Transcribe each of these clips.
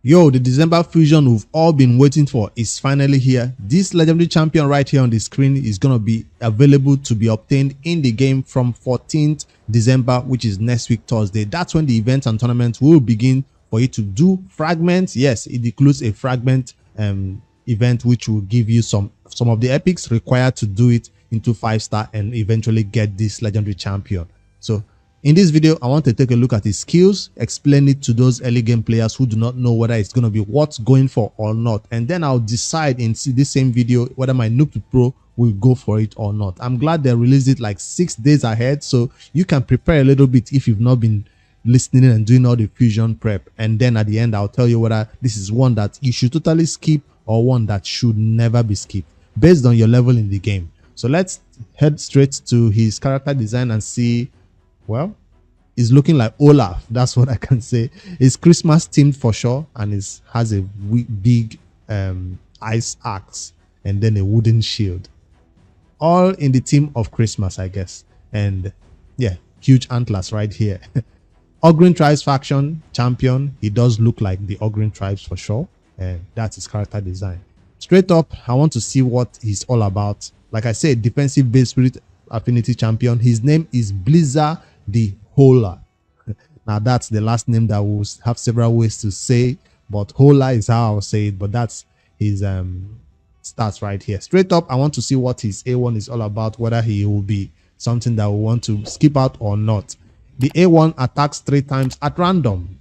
Yo, the December fusion we've all been waiting for is finally here. This legendary champion right here on the screen is going to be available to be obtained in the game from 14th December, which is next week Thursday. That's when the events and tournaments will begin for you to do fragments. Yes, it includes a fragment event which will give you some of the epics required to do it into 5-star and eventually get this legendary champion. So in this video, I want to take a look at his skills, explain it to those early game players who do not know whether it's going to be worth going for or not. And then I'll decide in this same video whether my noob to pro will go for it or not. I'm glad they released it like 6 days ahead, so you can prepare a little bit if you've not been listening and doing all the fusion prep. And then at the end, I'll tell you whether this is one that you should totally skip or one that should never be skipped based on your level in the game. So let's head straight to his character design and see. Well, it's looking like Olaf. That's what I can say. It's Christmas themed for sure, and it has a big ice axe and then a wooden shield, all in the theme of Christmas, I guess. And yeah, huge antlers right here. Ogrin Tribes faction champion. He does look like the Ogrin Tribes for sure, and that's his character design. Straight up, I want to see what he's all about. Like I said, defensive base spirit affinity champion. His name is Blizaar the Howler. Now that's the last name that will have several ways to say, but Howler is how I'll say it. But that's his stats right here. Straight up, I want to see what his A1 is all about, whether he will be something that we want to skip out or not. The A1 attacks 3 times at random.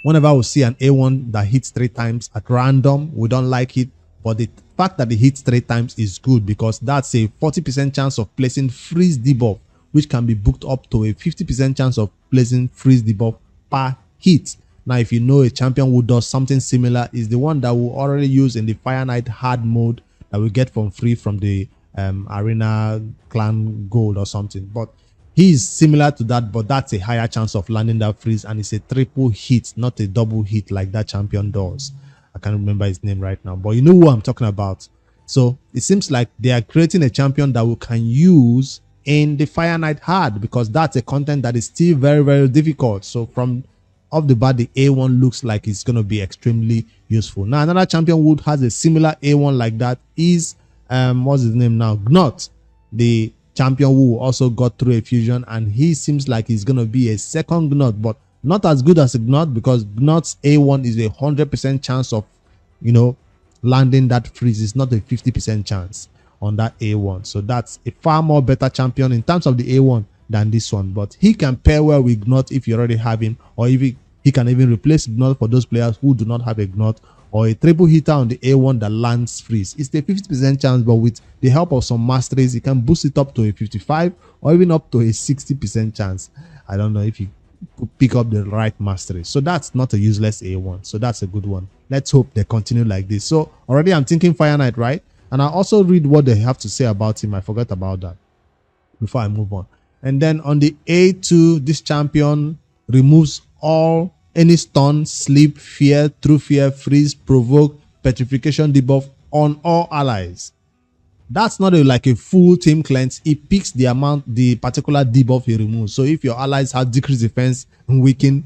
Whenever we see an A1 that hits 3 times at random, we don't like it. But the fact that it hits 3 times is good because that's a 40% chance of placing freeze debuff, which can be booked up to a 50% chance of placing freeze debuff per hit. Now, if you know a champion who does something similar, is the one that we already use in the Fire Knight hard mode that we get from free from the Arena Clan Gold or something. But he is similar to that, but that's a higher chance of landing that freeze, and it's a triple hit, not a double hit like that champion does. I can't remember his name right now, but you know who I'm talking about. So it seems like they are creating a champion that we can use in the Fire Knight hard, because that's a content that is still very, very difficult. So from off the bat, the A1 looks like it's going to be extremely useful. Now, another champion who has a similar A1 like that is what's his name now? Gnot, the champion who also got through a fusion, and he seems like he's going to be a second Gnot, but not as good as a Gnot, because Gnot's A1 is a 100% chance of, you know, landing that freeze. It's not a 50% chance on that A1. So that's a far more better champion in terms of the A1 than this one. But he can pair well with Gnot if you already have him, or if he can even replace Gnot for those players who do not have a Gnot, or a triple hitter on the A1 that lands freeze. It's a 50% chance, but with the help of some masteries, you can boost it up to a 55 or even up to a 60% chance. I don't know if you could pick up the right mastery. So that's not a useless A1. So that's a good one. Let's hope they continue like this. So already I'm thinking Fire Knight, right? And I also read what they have to say about him. I forgot about that before I move on. And then on the A2, this champion removes any stun, sleep, fear, true fear, freeze, provoke, petrification debuff on all allies. That's not like a full team cleanse. It picks the particular debuff he removes. So if your allies have decreased defense, weaken,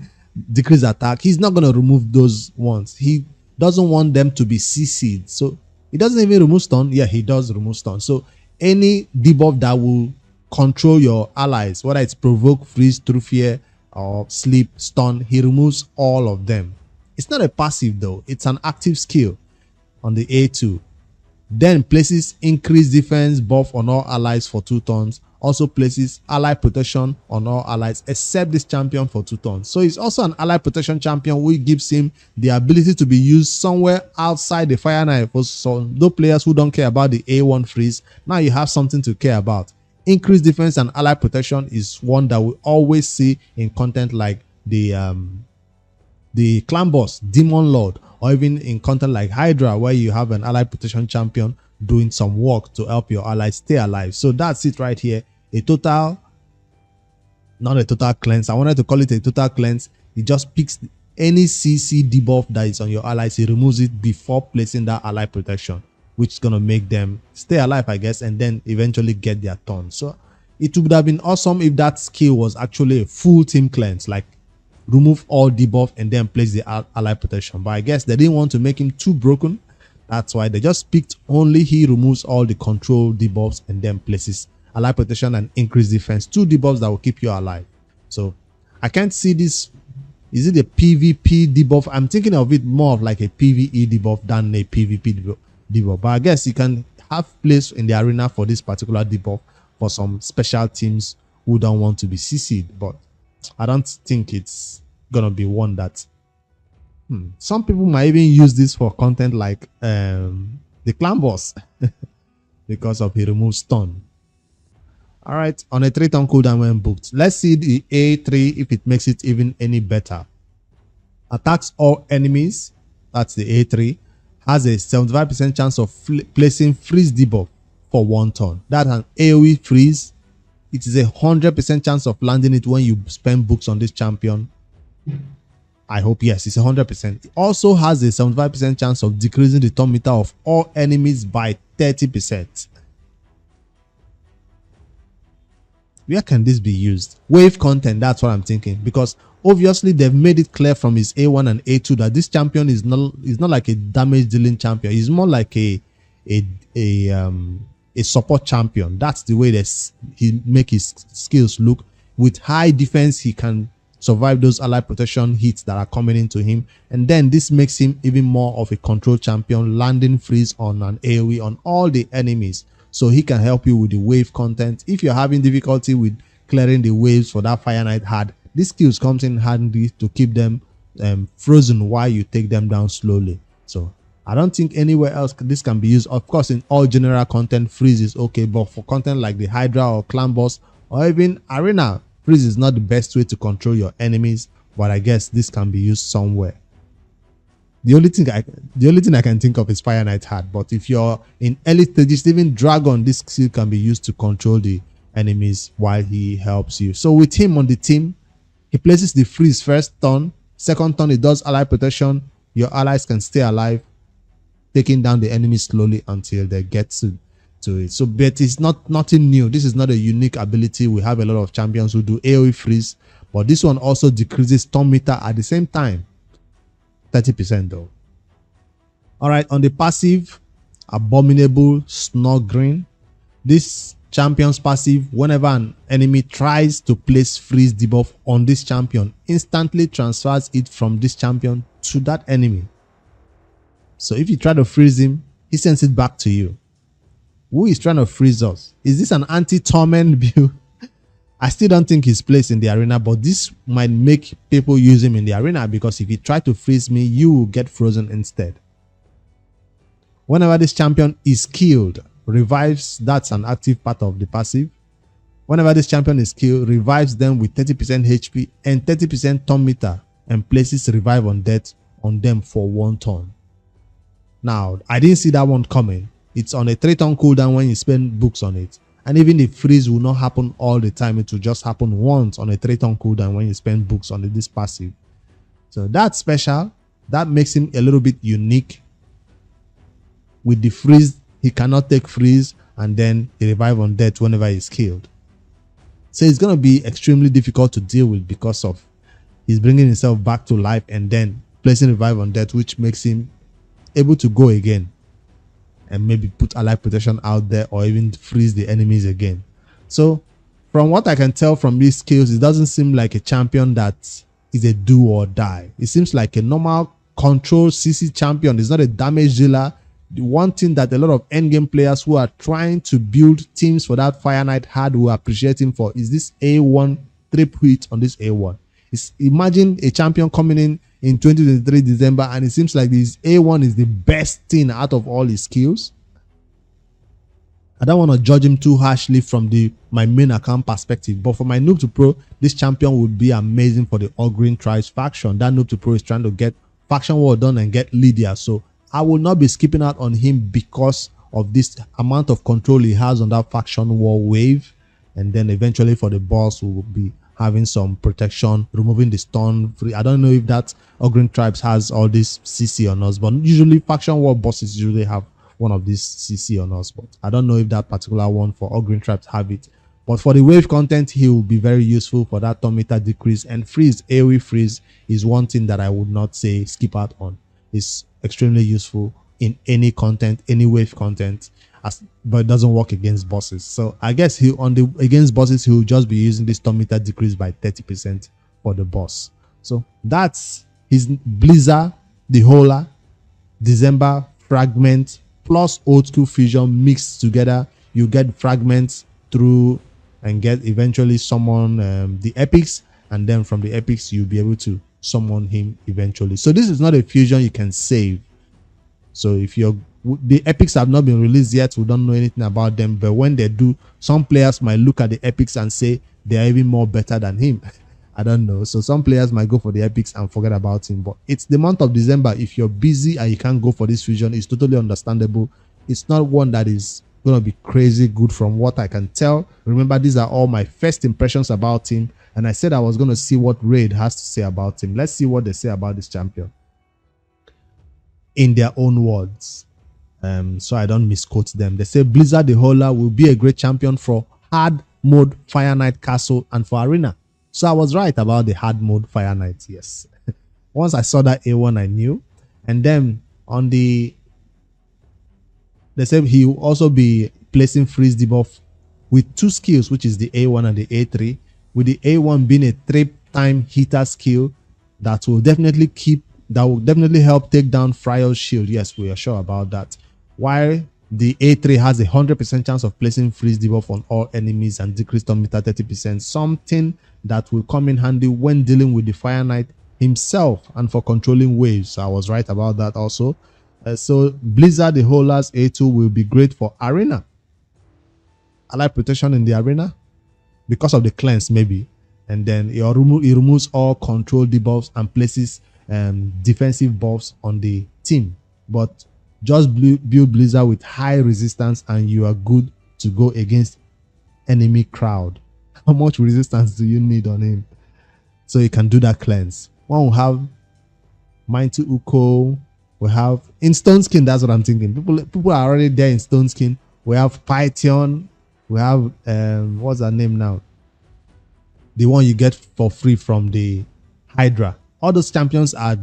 decreased attack, he's not going to remove those ones. He doesn't want them to be CC'd. So he doesn't even remove stun. Yeah, he does remove stun. So any debuff that will control your allies, whether it's provoke, freeze, true fear, or sleep, stun, he removes all of them. It's not a passive though. It's an active skill on the A2. Then places increased defense buff on all allies for 2 turns. Also places ally protection on all allies except this champion for 2 turns. So he's also an ally protection champion, which gives him the ability to be used somewhere outside the Fire Knight. So those players who don't care about the A1 freeze, now you have something to care about. Increased defense and ally protection is one that we always see in content like the clan boss, Demon Lord, or even in content like Hydra, where you have an ally protection champion doing some work to help your allies stay alive. So that's it right here. Not a total cleanse. I wanted to call it a total cleanse. It just picks any CC debuff that is on your allies. He removes it before placing that ally protection, which is going to make them stay alive, I guess, and then eventually get their turn. So it would have been awesome if that skill was actually a full team cleanse, like remove all debuff and then place the ally protection. But I guess they didn't want to make him too broken. That's why they just picked only he removes all the control debuffs and then places ally protection and increase defense. 2 debuffs that will keep you alive. So I can't see this. Is it a PvP debuff? I'm thinking of it more of like a PvE debuff than a PvP debuff. But I guess you can have place in the arena for this particular debuff for some special teams who don't want to be CC'd. But I don't think it's gonna be one that some people might even use this for content like the clan boss because of he removes stun. All right, on a 3-turn cooldown when booked, let's see the A3 if it makes it even any better. Attacks all enemies, that's the A3, has a 75% chance of placing freeze debuff for 1 turn. That's an AoE freeze. It is a 100% chance of landing it when you spend books on this champion. I hope yes, it's 100%. It also has a 75% chance of decreasing the turn meter of all enemies by 30%. Where can this be used? Wave content, that's what I'm thinking, because obviously they've made it clear from his A1 and A2 that this champion is not like a damage dealing champion. He's more like a support champion. That's the way that he make his skills look. With high defense, he can survive those ally protection hits that are coming into him, and then this makes him even more of a control champion, landing freeze on an AoE on all the enemies. So he can help you with the wave content. If you're having difficulty with clearing the waves for that Fire Knight hard, this skills comes in handy to keep them frozen while you take them down slowly. So I don't think anywhere else this can be used. Of course, in all general content, freeze is okay, but for content like the Hydra or clan boss or even arena, freeze is not the best way to control your enemies. But I guess this can be used somewhere. The only thing I can think of is Fire Knight hard, but if you're in early stages, even Dragon, this skill can be used to control the enemies while he helps you. So with him on the team, he places the freeze first turn. Second turn, it does ally protection. Your allies can stay alive, taking down the enemy slowly until they get to it. So, but it's nothing new. This is not a unique ability. We have a lot of champions who do AoE freeze, but this one also decreases turn meter at the same time. 30% though. All right, on the passive, Abominable Snoggering. This champion's passive, whenever an enemy tries to place freeze debuff on this champion, instantly transfers it from this champion to that enemy. So if you try to freeze him, he sends it back to you. Who is trying to freeze us? Is this an anti-torment build? I still don't think he's placed in the arena, but this might make people use him in the arena, because if you try to freeze me, you will get frozen instead. Whenever this champion is killed, revives, that's an active part of the passive. Whenever this champion is killed, revives them with 30% HP and 30% turn meter and places revive on death on them for 1 turn. Now, I didn't see that one coming. It's on a 3-turn cooldown when you spend books on it. And even the freeze will not happen all the time. It will just happen once on a 3-turn cooldown when you spend books on this passive. So that's special. That makes him a little bit unique. With the freeze, he cannot take freeze and then he revive on death whenever he's killed. So it's going to be extremely difficult to deal with, because of he's bringing himself back to life and then placing revive on death, which makes him able to go again and maybe put ally protection out there or even freeze the enemies again. So from what I can tell from these skills, it doesn't seem like a champion that is a do or die. It seems like a normal control CC champion. It's not a damage dealer. The one thing that a lot of endgame players who are trying to build teams for that Fire Knight hard will appreciate him for is this A1 triple hit on this A1. Imagine a champion coming in 2023 December, and it seems like this A1 is the best thing out of all his skills. I don't want to judge him too harshly from my main account perspective, but for my noob to pro, this champion would be amazing for the All Green Tribes faction. That noob to pro is trying to get faction war done and get Lydia, so I will not be skipping out on him because of this amount of control he has on that faction war wave, and then eventually for the boss will be having some protection, removing the stun free. I don't know if that All Green Tribes has all this CC on us, but usually faction war bosses usually have one of these CC on us, but I don't know if that particular one for All Green Tribes have it. But for the wave content, he will be very useful for that turn meter decrease. And freeze, AoE freeze is one thing that I would not say skip out on. It's extremely useful in any content, any wave content, but it doesn't work against bosses. So I guess he against bosses, he will just be using this turn meter decrease by 30% for the boss. So that's his Blizaar the Howler December fragment plus old school fusion mixed together. You get fragments through and get eventually summon the epics, and then from the epics you'll be able to summon him eventually. So this is not a fusion you can save. So if the epics have not been released yet, we don't know anything about them, but when they do, some players might look at the epics and say they are even more better than him. I don't know. So some players might go for the epics and forget about him, but it's the month of December. If you're busy and you can't go for this fusion, it's totally understandable. It's not one that is going to be crazy good from what I can tell. Remember, these are all my first impressions about him, and I said I was going to see what Raid has to say about him. Let's see what they say about this champion in their own words, so I don't misquote them. They say Blizaar the Howler will be a great champion for hard mode Fire Knight Castle and for Arena. So I was right about the hard mode Fire Knight. Yes. Once I saw that A1, I knew. And then on they said he will also be placing freeze debuff with two skills, which is the A1 and the A3, with the A1 being a 3-time hitter skill that will definitely help take down Friar's shield. Yes, we are sure about that. While the A3 has a 100% chance of placing freeze debuff on all enemies and decrease turn meter 30%, something that will come in handy when dealing with the Fire Knight himself and for controlling waves. So I was right about that also. So Blizaar the Howler's A2 will be great for Arena. Ally protection in the Arena because of the cleanse maybe. And then it removes all control debuffs and places defensive buffs on the team. But just build Blizaar with high resistance and you are good to go against enemy crowd. How much resistance do you need on him? So you can do that cleanse. One will have Mighty Uko. We have in Stone Skin, that's what I'm thinking. People are already there in Stone Skin. We have Python. We have what's her name now? The one you get for free from the Hydra. All those champions are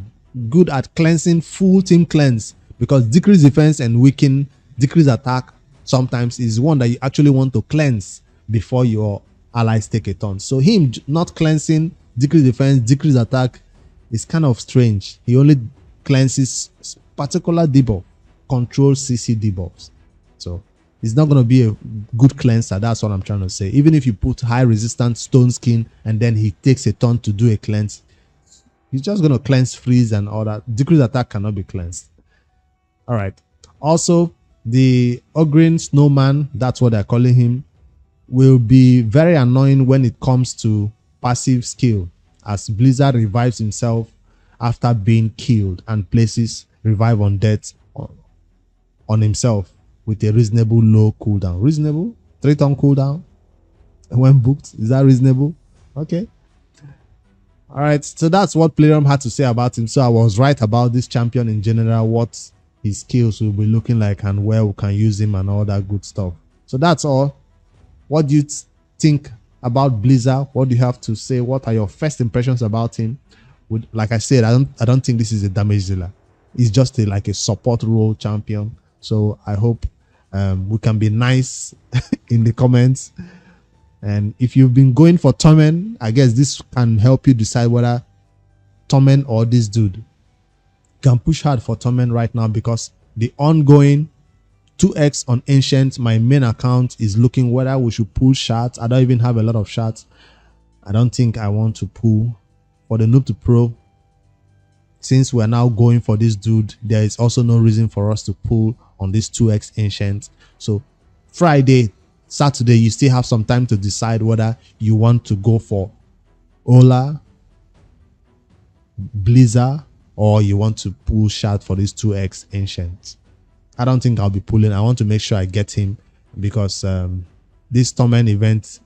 good at cleansing, full team cleanse, because decrease defense and weaken, decrease attack sometimes is one that you actually want to cleanse before your allies take a turn. So him not cleansing, decrease defense, decrease attack is kind of strange. He only cleanses particular debuff, control CC debuffs. So it's not going to be a good cleanser. That's what I'm trying to say. Even if you put high resistance Stone Skin and then he takes a turn to do a cleanse, he's just going to cleanse freeze and all that. Decrease attack cannot be cleansed. All right. Also, the Ogryn Snowman, that's what they're calling him, will be very annoying when it comes to passive skill, as Blizaar revives himself after being killed and places revive on death on himself with a reasonable low cooldown. Reasonable? 3-turn cooldown when booked. Is that reasonable? Okay. All right. So that's what Playroom had to say about him. So I was right about this champion in general, what his skills will be looking like and where we can use him and all that good stuff. So that's all. What do you think about Blizaar? What do you have to say? What are your first impressions about him? Like I said, I don't think this is a damage dealer. He's just like a support role champion. So I hope we can be nice in the comments. And if you've been going for Torment, I guess this can help you decide whether Torment or this dude. Can push hard for Torment right now because the ongoing 2x on Ancient, my main account, is looking whether we should pull shards. I don't even have a lot of shards. I don't think I want to pull. For the Noob to Pro, since we're now going for this dude, there is also no reason for us to pull on this 2x Ancient. So Friday, Saturday, you still have some time to decide whether you want to go for Ola, Blizaar, or you want to pull shard for this 2x Ancient. I don't think I'll be pulling. I want to make sure I get him because this Torment event,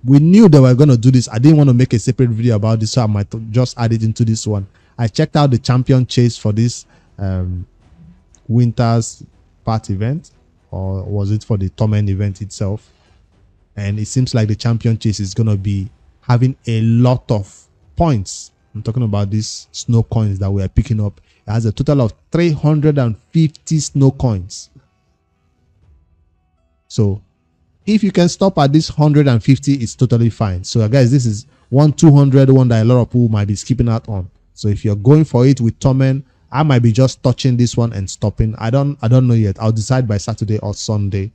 we knew they were going to do this. I didn't want to make a separate video about this, so I might just add it into this one. I checked out the champion chase for this Winter's part event, or was it for the Torment event itself? and it seems like the champion chase is going to be having a lot of points. I'm talking about these snow coins that we are picking up. It has a total of 350 snow coins. So if you can stop at this 150, it's totally fine. So guys, this is 200 one that a lot of people might be skipping out on. So if you're going for it with Torment, I might be just touching this one and stopping. I don't know yet. I'll decide by Saturday or Sunday,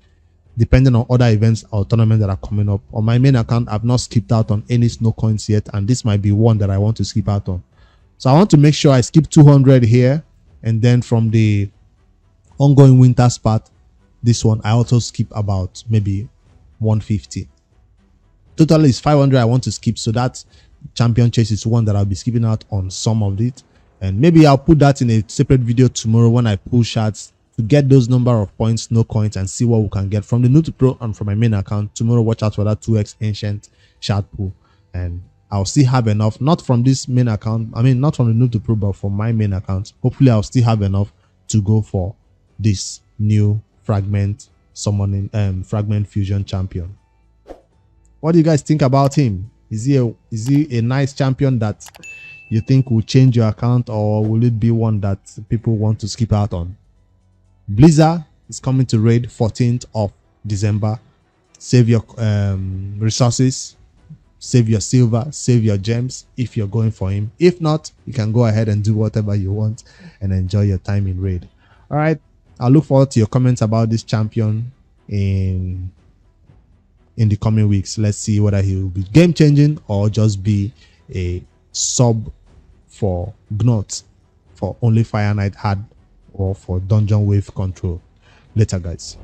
depending on other events or tournaments that are coming up. On my main account, I've not skipped out on any snow coins yet, and this might be one that I want to skip out on. So I want to make sure I skip 200 here, and then from the ongoing winter spot, this one I also skip about maybe 150. Total is 500 I want to skip, so that champion chase is one that I'll be skipping out on some of it, and maybe I'll put that in a separate video tomorrow when I pull shards to get those number of points, no coins, and see what we can get from the new to pro and from my main account. Tomorrow, watch out for that 2x ancient shard pool, and I'll still have enough, not from this main account, I mean not from the new to pro, but from my main account. Hopefully I'll still have enough to go for this new fragment summoning fragment fusion champion. What do you guys think about him? Is he a nice champion that you think will change your account, or will it be one that people want to skip out on? Blizaar is coming to raid 14th of December. Save your resources, save your silver, save your gems if you're going for him. If not, you can go ahead and do whatever you want and enjoy your time in raid. All right, I'll look forward to your comments about this champion in the coming weeks. Let's see whether he will be game changing or just be a sub for Gnot for only Fire Knight had, or for Dungeon Wave control. Later guys.